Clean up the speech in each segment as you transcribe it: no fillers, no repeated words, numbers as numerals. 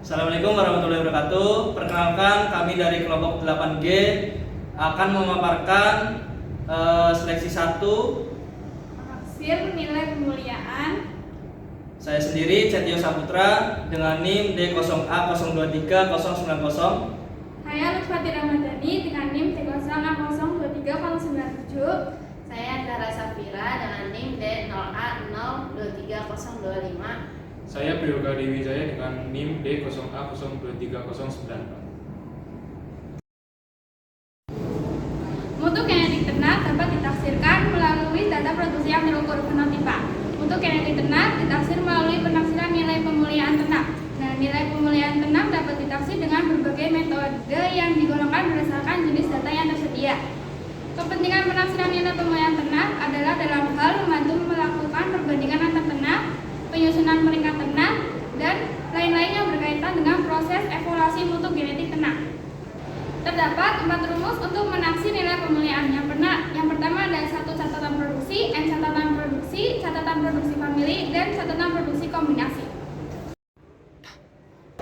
Assalamualaikum warahmatullahi wabarakatuh. Perkenalkan, kami dari kelompok 8G akan memaparkan seleksi 1. Taksir nilai pemuliaan. Saya sendiri Cetio Saputra dengan NIM D0A023090. Saya Lutfati Ramadhani dengan NIM D0A0230097. Saya Zahra Safira dengan NIM D0A0230025. Saya Priyoga Dewi Wijaya dengan NIM D0A0230094. Mutu genetik ternak dapat ditaksirkan melalui data produksi yang terukur fenotipa. Mutu genetik ternak ditaksir melalui penaksiran nilai pemuliaan ternak. Nah, nilai pemuliaan ternak dapat ditaksir dengan berbagai metode yang digolongkan berdasarkan jenis data yang tersedia. Kepentingan penaksiran nilai pemuliaan ternak adalah dalam hal membantu melakukan perbandingan antar ternak, penyusunan peringkat ternak, dan lain-lain yang berkaitan dengan proses evaluasi mutu genetik ternak. Terdapat 4 rumus untuk menaksir nilai pemuliaan. Yang pertama adalah 1 catatan produksi, N catatan produksi famili, dan catatan produksi kombinasi.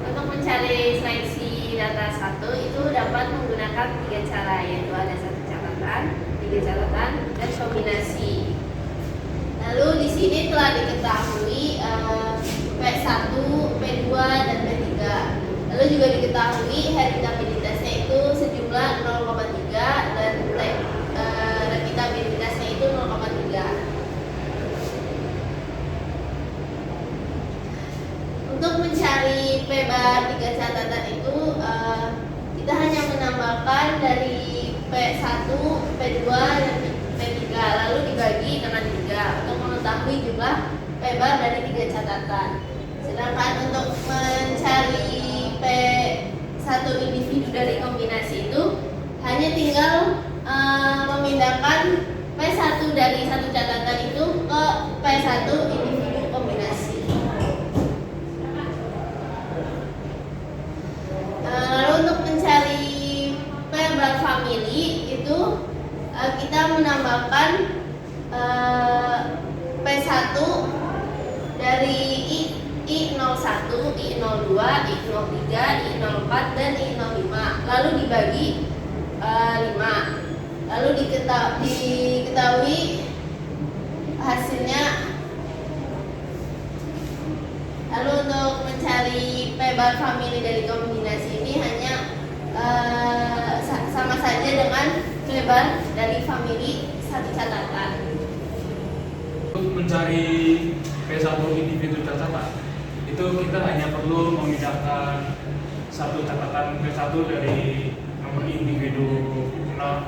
Untuk mencari seleksi data 1 itu dapat menggunakan 3 cara, yaitu ada 1 catatan, 3 catatan, dan kombinasi. Lalu di sini telah diketahui P1, P2, dan P3. Lalu juga diketahui heritabilitasnya itu sejumlah 0,3 dan replikabilitasnya itu 0,3. Untuk mencari P bar 3 catatan itu kita hanya menambahkan dari P1, P2, dan P3 lalu dibagi dengan 3 untuk mengetahui jumlah P bar dari 3 catatan. Sedangkan untuk mencari P1 individu dari kombinasi itu hanya tinggal memindahkan P1 dari 1 catatan itu ke P1 individu kombinasi. Lalu untuk mencari P bar famili itu kita menambahkan P1 dari I01, I02, I03, I04, dan I05 lalu dibagi 5 lalu diketahui hasilnya. Lalu untuk mencari P bar famili dari kombinasi ini hanya sama saja dengan P bar dari famili 1 catatan. Untuk mencari P1 individu catatan, itu kita hanya perlu memindahkan 1 catatan P1 dari nomor individu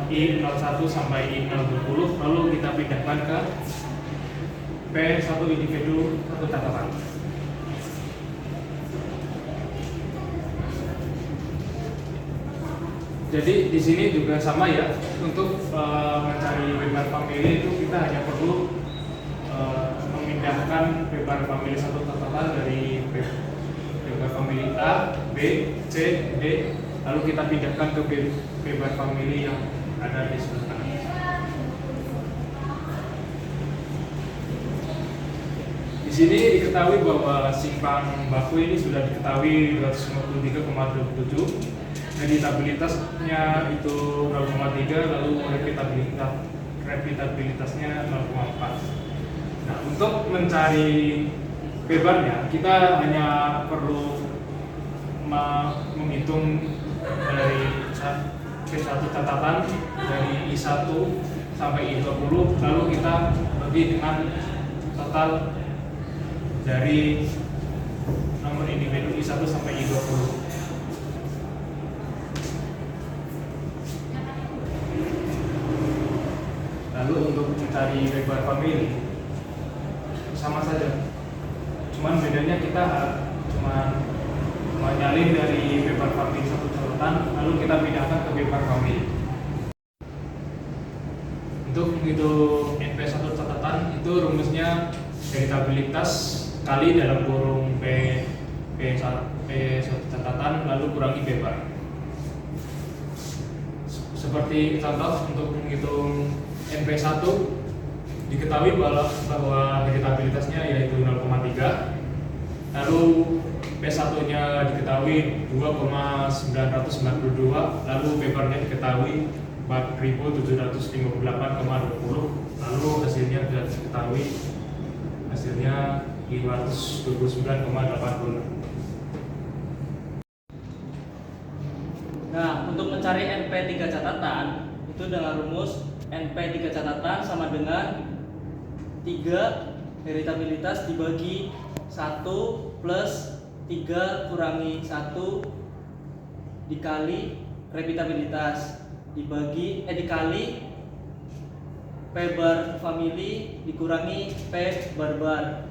I01 sampai I020, lalu kita pindahkan ke P1 individu 1 catatan. Jadi di sini juga sama ya, untuk mencari P bar famili itu kita hanya perlu memindahkan P bar famili 1 catatan dari P bar famili A, B, C, D, lalu kita pindahkan ke P bar famili yang ada di sebelah kanan. Di sini diketahui bahwa simpang baku ini sudah diketahui 253,27. Heritabilitasnya itu 0,3, lalu replikabilitasnya 0,4. Nah, untuk mencari P barnya kita hanya perlu menghitung dari P1 catatan dari I1 sampai I20, lalu kita bagi dengan total dari nomor individu I1 sampai I20. Lalu untuk mencari P bar famili sama saja, cuman bedanya kita cuman menyalin dari P bar famili 1 catatan, lalu kita pindahkan ke P bar famili. Untuk menghitung NP1 catatan itu rumusnya heritabilitas kali dalam kurung P1 catatan lalu kurangi P bar. Seperti contoh untuk menghitung NP1 diketahui bahwa heritabilitasnya yaitu 0,3, lalu P P1-nya diketahui 2,992, lalu P-bar-nya diketahui 4.758,20, lalu hasilnya sudah diketahui, hasilnya 529,80. Nah, untuk mencari NP 3 catatan itu dengan rumus NP 3 catatan sama dengan 3 heritabilitas dibagi 1 plus 3 kurangi 1 dikali repitabilitas dikali P bar family dikurangi P bar.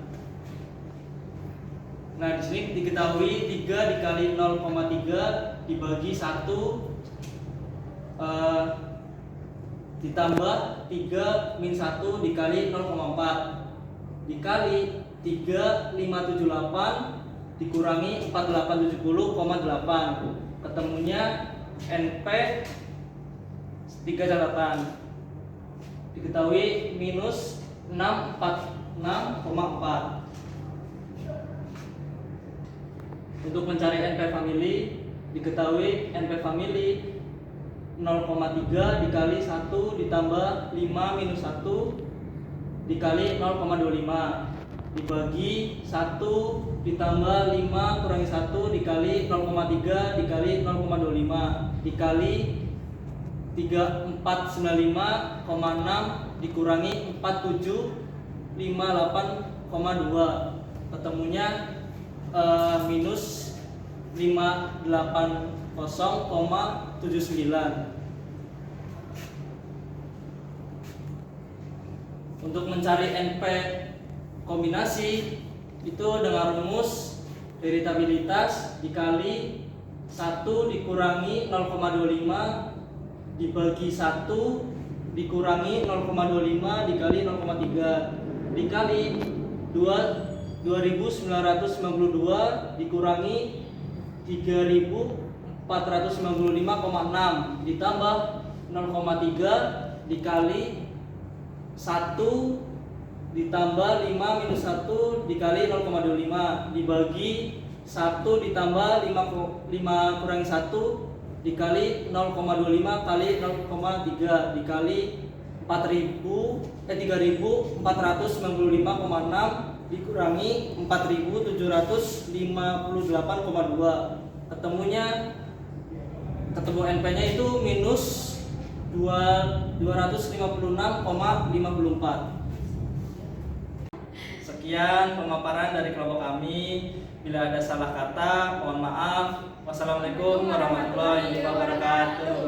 Nah, di sini diketahui 3 dikali 0,3 dibagi 1 ditambah 3 min 1 dikali 0,4 dikali 3578 dikurangi 4870,8, ketemunya NP 3 catatan diketahui minus 646,4. Untuk mencari NP family diketahui NP family 0,3 dikali 1 ditambah 5 minus 1 dikali 0,25 dibagi 1 ditambah 5 kurangi 1 dikali 0,3 dikali 0,25 dikali 3495,6 dikurangi 4758,2, ketemunya minus 580,79. Untuk mencari NP kombinasi itu dengan rumus heritabilitas dikali 1 dikurangi 0,25 dibagi 1 dikurangi 0,25 dikali 0,3 dikali 2992 dikurangi 3495,6 ditambah 0,3 dikali 1 ditambah 5 minus 1 dikali 0,25 dibagi 1 ditambah 5 kurangi 1 dikali 0,25 kali 0,3 dikali 3495,6 dikurangi 4758,2, ketemu NP-nya itu minus 256,54. Sekian pemaparan dari kelompok kami. Bila ada salah kata, mohon maaf. Wassalamualaikum warahmatullahi wabarakatuh.